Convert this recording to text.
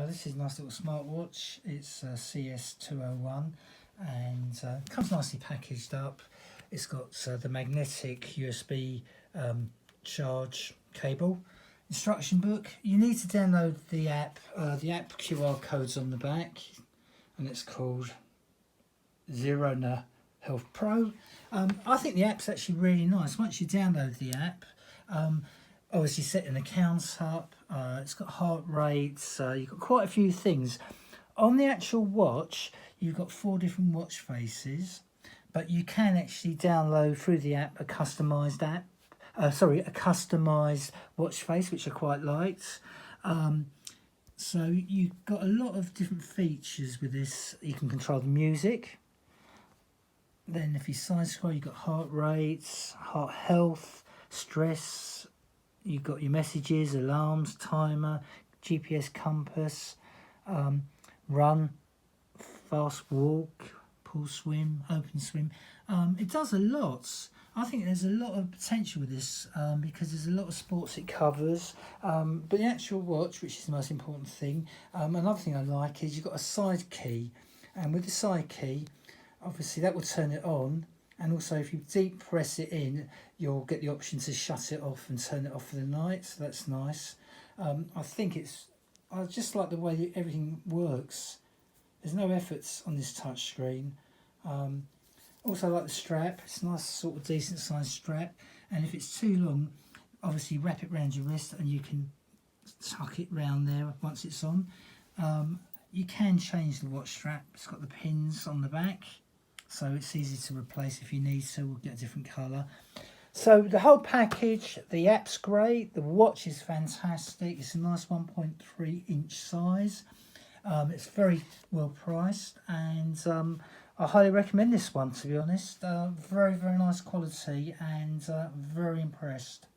this is a nice little smartwatch. It's CS201 and comes nicely packaged up. It's got the magnetic USB charge cable. Instruction book. You need to download the app. The app QR code's on the back and it's called Zero Health Pro. I think the app's actually really nice. Once you download the app, obviously setting accounts up, it's got heart rates, you've got quite a few things. On the actual watch, you've got 4 different watch faces, but you can actually download through the app a customised watch face, which I quite liked. So you've got a lot of different features with this. You can control the music. Then if you side scroll, you've got heart rates, heart health, stress. You've got your messages, alarms, timer, GPS compass, run, fast walk, pool swim, open swim. It does a lot. I think there's a lot of potential with this because there's a lot of sports it covers. But the actual watch, which is the most important thing, another thing I like is you've got a side key. And with the side key, obviously that will turn it on. And also if you deep press it in, you'll get the option to shut it off and turn it off for the night. So that's nice. I just like the way everything works. There's no efforts on this touch screen. Also I like the strap. It's a nice sort of decent sized strap. And if it's too long, obviously wrap it around your wrist and you can tuck it round there once it's on. You can change the watch strap. It's got the pins on the back, so it's easy to replace if you need to. We'll get a different colour. So the whole package, the app's great, the watch is fantastic. It's a nice 1.3 inch size. It's very well priced, and I highly recommend this one, to be honest. Very, very nice quality, and very impressed.